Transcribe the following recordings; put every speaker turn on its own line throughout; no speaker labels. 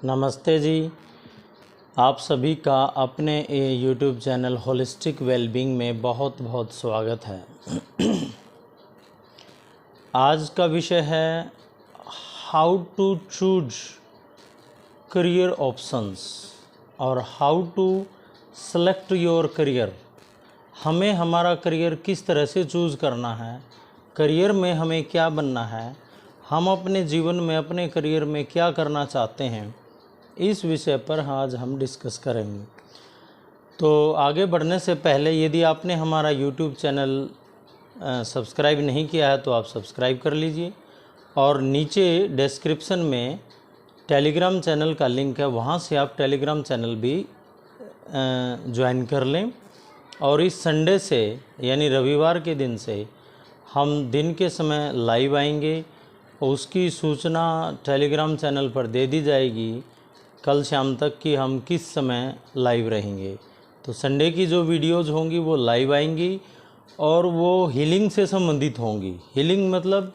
नमस्ते जी। आप सभी का अपने यूट्यूब चैनल होलिस्टिक वेलबींग में बहुत बहुत स्वागत है। आज का विषय है how to choose career options और how to select your career. हमें हमारा करियर किस तरह से चूज़ करना है, करियर में हमें क्या बनना है, हम अपने जीवन में अपने करियर में क्या करना चाहते हैं, इस विषय पर आज हम डिस्कस करेंगे। तो आगे बढ़ने से पहले यदि आपने हमारा यूट्यूब चैनल सब्सक्राइब नहीं किया है तो आप सब्सक्राइब कर लीजिए और नीचे डिस्क्रिप्शन में टेलीग्राम चैनल का लिंक है, वहाँ से आप टेलीग्राम चैनल भी ज्वाइन कर लें। और इस संडे से यानी रविवार के दिन से हम दिन के समय लाइव आएंगे, उसकी सूचना टेलीग्राम चैनल पर दे दी जाएगी कल शाम तक कि हम किस समय लाइव रहेंगे। तो संडे की जो वीडियोज़ होंगी वो लाइव आएंगी और वो हीलिंग से संबंधित होंगी। हीलिंग मतलब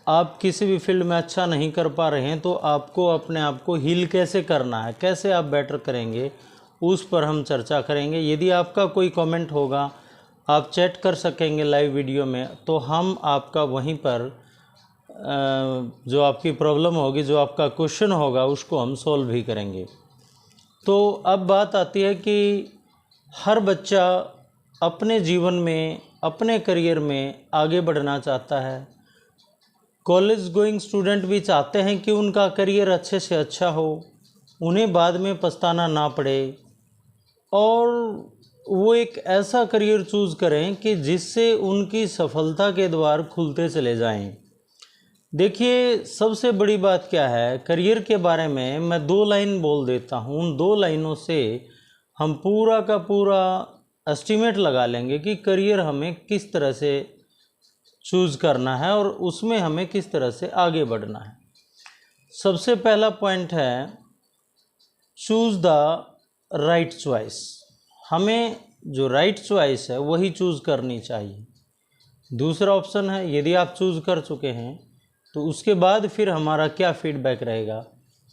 आप किसी भी फील्ड में अच्छा नहीं कर पा रहे हैं तो आपको अपने आप को हील कैसे करना है, कैसे आप बेटर करेंगे, उस पर हम चर्चा करेंगे। यदि आपका कोई कमेंट होगा आप चैट कर सकेंगे लाइव वीडियो में, तो हम आपका वहीं पर जो आपकी प्रॉब्लम होगी, जो आपका क्वेश्चन होगा, उसको हम सॉल्व भी करेंगे। तो अब बात आती है कि हर बच्चा अपने जीवन में अपने करियर में आगे बढ़ना चाहता है। कॉलेज गोइंग स्टूडेंट भी चाहते हैं कि उनका करियर अच्छे से अच्छा हो, उन्हें बाद में पछताना ना पड़े और वो एक ऐसा करियर चूज़ करें कि जिससे उनकी सफलता के द्वार खुलते चले जाएं। देखिए, सबसे बड़ी बात क्या है, करियर के बारे में मैं 2 लाइन बोल देता हूँ। उन 2 लाइनों से हम पूरा का पूरा एस्टीमेट लगा लेंगे कि करियर हमें किस तरह से चूज़ करना है और उसमें हमें किस तरह से आगे बढ़ना है। सबसे पहला पॉइंट है चूज़ द राइट चॉइस। हमें जो राइट चॉइस है वही चूज़ करनी चाहिए। दूसरा ऑप्शन है, यदि आप चूज़ कर चुके हैं तो उसके बाद फिर हमारा क्या फीडबैक रहेगा,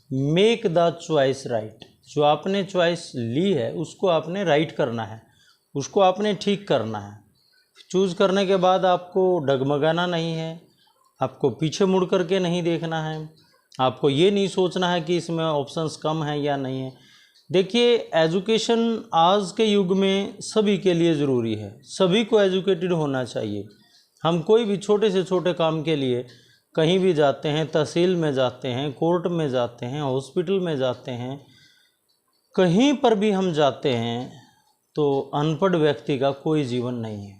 मेक द चॉइस राइट। जो आपने चॉइस ली है उसको आपने राइट करना है, उसको आपने ठीक करना है। चूज़ करने के बाद आपको डगमगाना नहीं है, आपको पीछे मुड़ करके नहीं देखना है, आपको ये नहीं सोचना है कि इसमें ऑप्शंस कम हैं या नहीं है। देखिए, एजुकेशन आज के युग में सभी के लिए ज़रूरी है, सभी को एजुकेटेड होना चाहिए। हम कोई भी छोटे से छोटे काम के लिए कहीं भी जाते हैं, तहसील में जाते हैं, कोर्ट में जाते हैं, हॉस्पिटल में जाते हैं, कहीं पर भी हम जाते हैं तो अनपढ़ व्यक्ति का कोई जीवन नहीं है।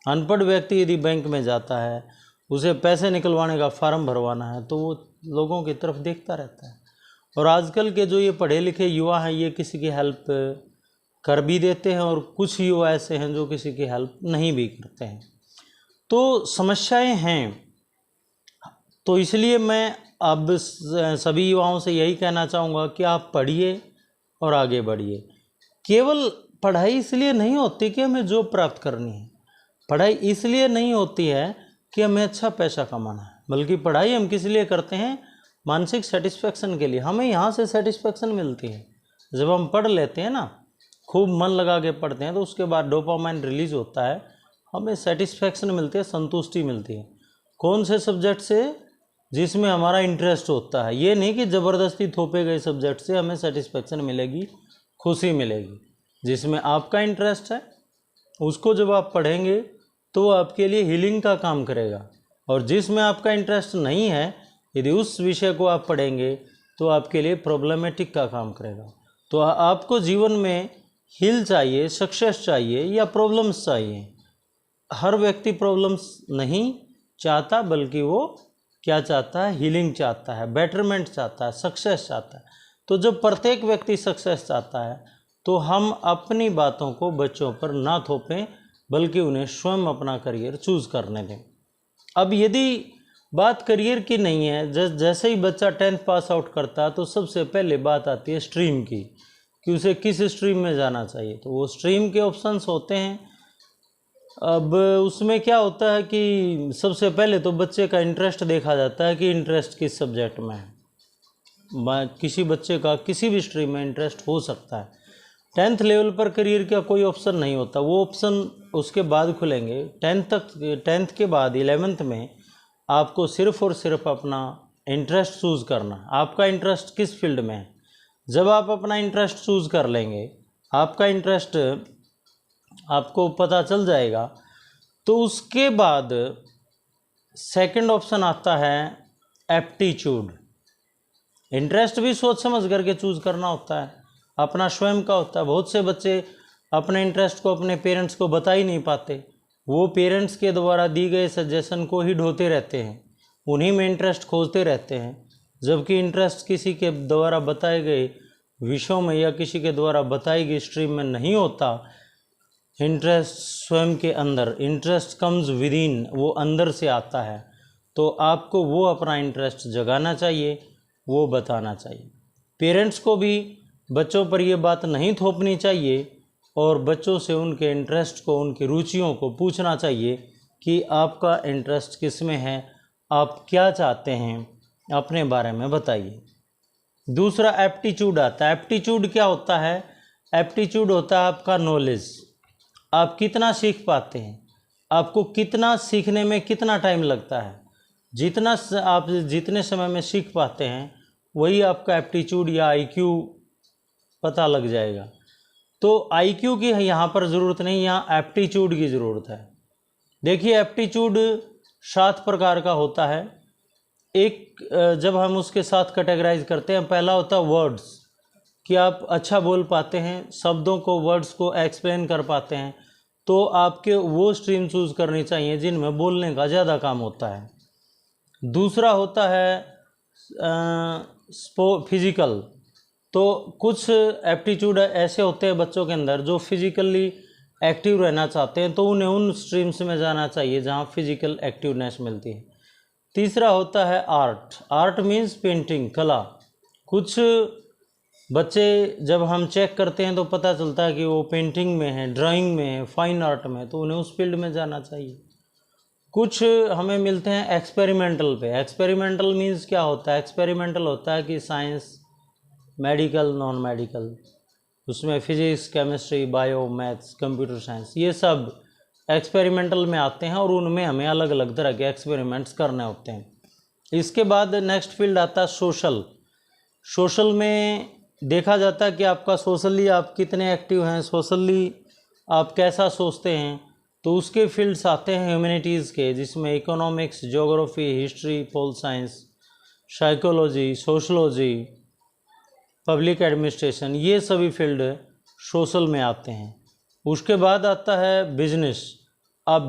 अनपढ़ व्यक्ति यदि बैंक में जाता है, उसे पैसे निकलवाने का फार्म भरवाना है तो वो लोगों की तरफ देखता रहता है। और आजकल के जो ये पढ़े लिखे युवा हैं, ये किसी की हेल्प कर भी देते हैं और कुछ युवा ऐसे हैं जो किसी की हेल्प नहीं भी करते हैं। तो समस्याएं हैं। तो इसलिए मैं अब सभी युवाओं से यही कहना चाहूँगा कि आप पढ़िए और आगे बढ़िए। केवल पढ़ाई इसलिए नहीं होती कि हमें जॉब प्राप्त करनी है, पढ़ाई इसलिए नहीं होती है कि हमें अच्छा पैसा कमाना है, बल्कि पढ़ाई हम किस लिए करते हैं, मानसिक सेटिस्फेक्शन के लिए। हमें यहाँ से सेटिस्फेक्शन मिलती है। जब हम पढ़ लेते हैं ना, खूब मन लगा के पढ़ते हैं, तो उसके बाद डोपामाइन रिलीज होता है, हमें सेटिस्फेक्शन मिलती है, संतुष्टि मिलती है। कौन से सब्जेक्ट से, जिसमें हमारा इंटरेस्ट होता है। ये नहीं कि ज़बरदस्ती थोपे गए सब्जेक्ट से हमें सेटिस्फेक्शन मिलेगी, खुशी मिलेगी। जिसमें आपका इंटरेस्ट है उसको जब आप पढ़ेंगे तो आपके लिए हीलिंग का काम करेगा। और जिसमें आपका इंटरेस्ट नहीं है, यदि उस विषय को आप पढ़ेंगे तो आपके लिए प्रॉब्लमेटिक का काम करेगा। तो आपको जीवन में हील चाहिए, सक्सेस चाहिए या प्रॉब्लम्स चाहिए। हर व्यक्ति प्रॉब्लम्स नहीं चाहता, बल्कि वो क्या चाहता है, हीलिंग चाहता है, बेटरमेंट चाहता है, सक्सेस चाहता है। तो जब प्रत्येक व्यक्ति सक्सेस चाहता है तो हम अपनी बातों को बच्चों पर ना थोपें, बल्कि उन्हें स्वयं अपना करियर चूज़ करने दें। अब यदि बात करियर की नहीं है, जैसे ही बच्चा 10th पास आउट करता है तो सबसे पहले बात आती है स्ट्रीम की, कि उसे किस स्ट्रीम में जाना चाहिए। तो वो स्ट्रीम के ऑप्शंस होते हैं। अब उसमें क्या होता है कि सबसे पहले तो बच्चे का इंटरेस्ट देखा जाता है कि इंटरेस्ट किस सब्जेक्ट में है। किसी बच्चे का किसी भी स्ट्रीम में इंटरेस्ट हो सकता है। 10th लेवल पर करियर का कोई ऑप्शन नहीं होता, वो ऑप्शन उसके बाद खुलेंगे। 10th के बाद 11th में आपको सिर्फ़ और सिर्फ अपना इंटरेस्ट चूज़ करना, आपका इंटरेस्ट किस फील्ड में है। जब आप अपना इंटरेस्ट चूज़ कर लेंगे, आपका इंटरेस्ट आपको पता चल जाएगा, तो उसके बाद सेकंड ऑप्शन आता है एप्टीट्यूड। इंटरेस्ट भी सोच समझ करके चूज़ करना होता है, अपना स्वयं का होता है। बहुत से बच्चे अपने इंटरेस्ट को अपने पेरेंट्स को बता ही नहीं पाते, वो पेरेंट्स के द्वारा दी गए सजेशन को ही ढोते रहते हैं, उन्हीं में इंटरेस्ट खोजते रहते हैं, जबकि इंटरेस्ट किसी के द्वारा बताए गए विषयों में या किसी के द्वारा बताई गई स्ट्रीम में नहीं होता। इंटरेस्ट स्वयं के अंदर, इंटरेस्ट कम्स विद इन, वो अंदर से आता है। तो आपको वो अपना इंटरेस्ट जगाना चाहिए, वो बताना चाहिए। पेरेंट्स को भी बच्चों पर ये बात नहीं थोपनी चाहिए और बच्चों से उनके इंटरेस्ट को, उनकी रुचियों को पूछना चाहिए कि आपका इंटरेस्ट किस में है, आप क्या चाहते हैं, अपने बारे में बताइए। दूसरा एप्टीट्यूड आता है। एप्टीट्यूड क्या होता है? एप्टीट्यूड होता है आपका नॉलेज, आप कितना सीख पाते हैं, आपको कितना सीखने में कितना टाइम लगता है। आप जितने समय में सीख पाते हैं वही आपका एप्टीट्यूड या आईक्यू पता लग जाएगा। तो आईक्यू की यहाँ पर ज़रूरत नहीं, यहाँ एप्टीट्यूड की ज़रूरत है। देखिए एप्टीट्यूड 7 प्रकार का होता है। एक जब हम उसके साथ कैटेगराइज करते हैं, पहला होता है वर्ड्स, कि आप अच्छा बोल पाते हैं, शब्दों को, वर्ड्स को एक्सप्लेन कर पाते हैं, तो आपके वो स्ट्रीम चूज़ करनी चाहिए जिनमें बोलने का ज़्यादा काम होता है। दूसरा होता है फिज़िकल। तो कुछ एप्टीट्यूड ऐसे होते हैं बच्चों के अंदर जो फिज़िकली एक्टिव रहना चाहते हैं, तो उन्हें उन स्ट्रीम्स में जाना चाहिए जहाँ फिज़िकल एक्टिवनेस मिलती है। तीसरा होता है आर्ट। आर्ट मीन्स पेंटिंग, कला। कुछ बच्चे जब हम चेक करते हैं तो पता चलता है कि वो पेंटिंग में है, ड्राइंग में है, फाइन आर्ट में, तो उन्हें उस फील्ड में जाना चाहिए। कुछ हमें मिलते हैं एक्सपेरिमेंटल पे। एक्सपेरिमेंटल मीन्स क्या होता है? एक्सपेरिमेंटल होता है कि साइंस, मेडिकल, नॉन मेडिकल, उसमें physics, chemistry, bio, maths, computer science, ये सब एक्सपेरिमेंटल में आते हैं और उनमें हमें अलग अलग तरह के एक्सपेरिमेंट्स करने होते हैं। इसके बाद नेक्स्ट फील्ड आता है सोशल। सोशल में देखा जाता है कि आपका सोशली आप कितने एक्टिव हैं, सोशली आप कैसा सोचते हैं। तो उसके फील्ड्स आते हैं ह्यूमैनिटीज़ के, जिसमें economics, geography, history, pol science, psychology, sociology, public administration, ये सभी फील्ड सोशल में आते हैं। उसके बाद आता है बिजनेस। आप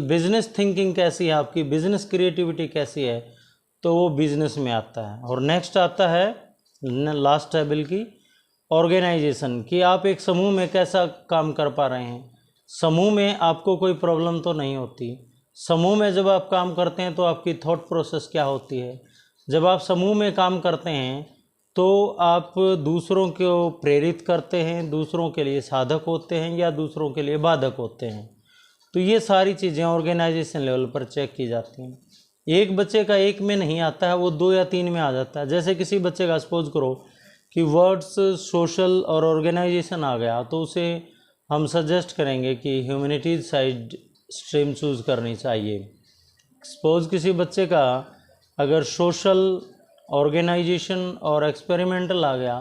बिजनेस थिंकिंग कैसी है आपकी, बिजनेस क्रिएटिविटी कैसी है, तो वो बिजनेस में आता है। और नेक्स्ट आता है लास्ट टेबल की ऑर्गेनाइजेशन, कि आप एक समूह में कैसा काम कर पा रहे हैं। समूह में आपको कोई प्रॉब्लम तो नहीं होती। समूह में जब आप काम करते हैं तो आपकी थॉट प्रोसेस क्या होती है। जब आप समूह में काम करते हैं तो आप दूसरों को प्रेरित करते हैं, दूसरों के लिए साधक होते हैं या दूसरों के लिए बाधक होते हैं। तो ये सारी चीज़ें ऑर्गेनाइजेशन लेवल पर चेक की जाती हैं। एक बच्चे का एक में नहीं आता है, वो 2 या 3 में आ जाता है। जैसे किसी बच्चे का सपोज करो कि वर्ड्स सोशल और ऑर्गेनाइजेशन आ गया, तो उसे हम सजेस्ट करेंगे कि ह्यूमैनिटीज़ साइड स्ट्रीम चूज़ करनी चाहिए। सपोज किसी बच्चे का अगर सोशल, ऑर्गेनाइजेशन और एक्सपेरिमेंटल आ गया,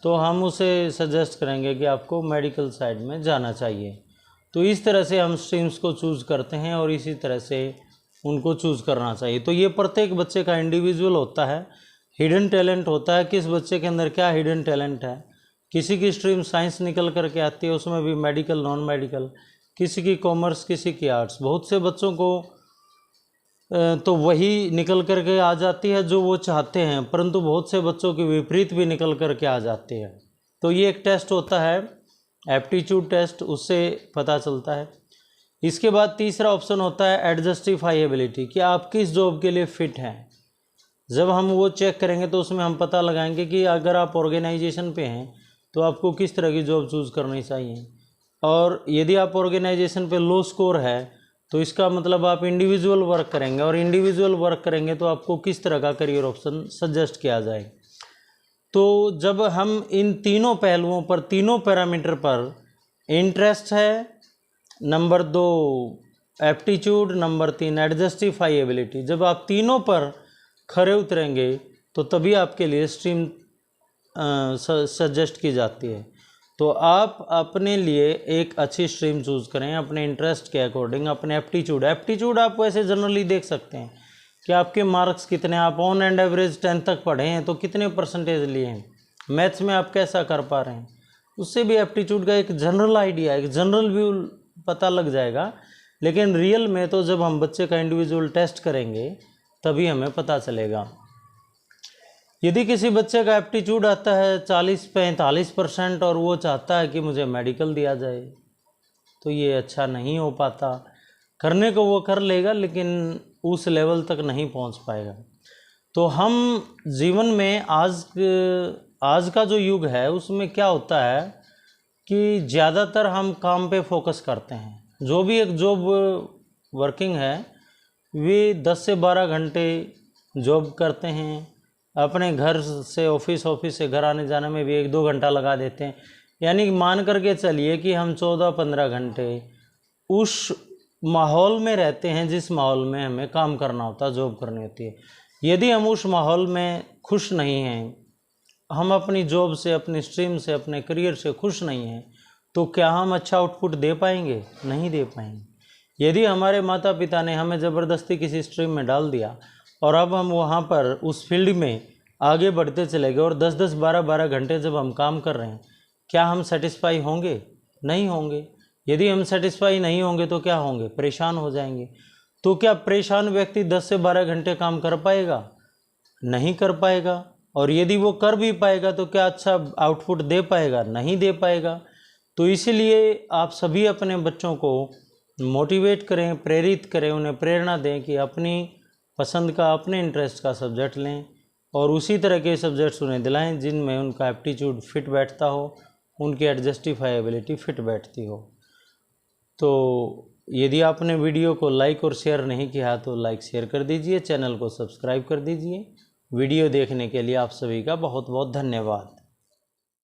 तो हम उसे सजेस्ट करेंगे कि आपको मेडिकल साइड में जाना चाहिए। तो इस तरह से हम स्ट्रीम्स को चूज़ करते हैं और इसी तरह से उनको चूज़ करना चाहिए। तो ये प्रत्येक बच्चे का इंडिविजुअल होता है, हिडन टैलेंट होता है, किस बच्चे के अंदर क्या हिडन टैलेंट है। किसी की स्ट्रीम साइंस निकल करके आती है, उसमें भी मेडिकल, नॉन मेडिकल, किसी की कॉमर्स, किसी की आर्ट्स। बहुत से बच्चों को तो वही निकल करके आ जाती है जो वो चाहते हैं, परंतु बहुत से बच्चों के विपरीत भी निकल करके आ जाती है। तो ये एक टेस्ट होता है एप्टीट्यूड टेस्ट, उससे पता चलता है। इसके बाद तीसरा ऑप्शन होता है एडजस्टिफाइबिलिटी, कि आप किस जॉब के लिए फ़िट हैं। जब हम वो चेक करेंगे तो उसमें हम पता लगाएंगे कि अगर आप ऑर्गेनाइजेशन पे हैं तो आपको किस तरह की जॉब चूज़ करनी चाहिए, और यदि आप ऑर्गेनाइजेशन पे लो स्कोर है तो इसका मतलब आप इंडिविजुअल वर्क करेंगे, और इंडिविजुअल वर्क करेंगे तो आपको किस तरह का करियर ऑप्शन सजेस्ट किया जाए। तो जब हम इन तीनों पहलुओं पर, तीनों पैरामीटर पर, इंटरेस्ट है, नंबर 2 एप्टीट्यूड, नंबर 3 एडजस्टिफाइएबिलिटी, जब आप तीनों पर खरे उतरेंगे तो तभी आपके लिए स्ट्रीम सजेस्ट की जाती है। तो आप अपने लिए एक अच्छी स्ट्रीम चूज़ करें अपने इंटरेस्ट के अकॉर्डिंग, अपने एप्टीट्यूड आप वैसे जनरली देख सकते हैं कि आपके मार्क्स कितने, आप ऑन एंड एवरेज 10 तक पढ़े हैं तो कितने परसेंटेज लिए हैं, मैथ्स में आप कैसा कर पा रहे हैं, उससे भी एप्टीट्यूड का एक जनरल आइडिया, एक जनरल व्यू पता लग जाएगा। लेकिन रियल में तो जब हम बच्चे का इंडिविजुअल टेस्ट करेंगे तभी हमें पता चलेगा। यदि किसी बच्चे का एप्टीट्यूड आता है 40-45% और वो चाहता है कि मुझे मेडिकल दिया जाए, तो ये अच्छा नहीं हो पाता। करने को वो कर लेगा लेकिन उस लेवल तक नहीं पहुंच पाएगा। तो हम जीवन में आज का जो युग है उसमें क्या होता है कि ज़्यादातर हम काम पे फोकस करते हैं। जो भी एक जॉब वर्किंग है वे 10 से 12 घंटे जॉब करते हैं, अपने घर से ऑफिस से घर आने जाने में भी 1-2 घंटा लगा देते हैं। यानी मान करके चलिए कि हम 14-15 घंटे उस माहौल में रहते हैं जिस माहौल में हमें काम करना होता है, जॉब करनी होती है। यदि हम उस माहौल में खुश नहीं हैं, हम अपनी जॉब से, अपनी स्ट्रीम से, अपने करियर से खुश नहीं हैं, तो क्या हम अच्छा आउटपुट दे पाएंगे? नहीं दे पाएंगे। यदि हमारे माता पिता ने हमें ज़बरदस्ती किसी स्ट्रीम में डाल दिया और अब हम वहाँ पर उस फील्ड में आगे बढ़ते चले गए और 10-10, 12-12 घंटे जब हम काम कर रहे हैं, क्या हम सेटिस्फाई होंगे? नहीं होंगे। यदि हम सेटिस्फाई नहीं होंगे तो क्या होंगे? परेशान हो जाएंगे। तो क्या परेशान व्यक्ति 10 से 12 घंटे काम कर पाएगा? नहीं कर पाएगा। और यदि वो कर भी पाएगा तो क्या अच्छा आउटपुट दे पाएगा? नहीं दे पाएगा। तो इसीलिए आप सभी अपने बच्चों को मोटिवेट करें, प्रेरित करें, उन्हें प्रेरणा दें कि अपनी पसंद का, अपने इंटरेस्ट का सब्जेक्ट लें और उसी तरह के सब्जेक्ट्स उन्हें दिलाएं जिनमें उनका एप्टीट्यूड फिट बैठता हो, उनकी एडजस्टिफाइबिलिटी फिट बैठती हो। तो यदि आपने वीडियो को लाइक और शेयर नहीं किया तो लाइक शेयर कर दीजिए, चैनल को सब्सक्राइब कर दीजिए। वीडियो देखने के लिए आप सभी का बहुत बहुत धन्यवाद।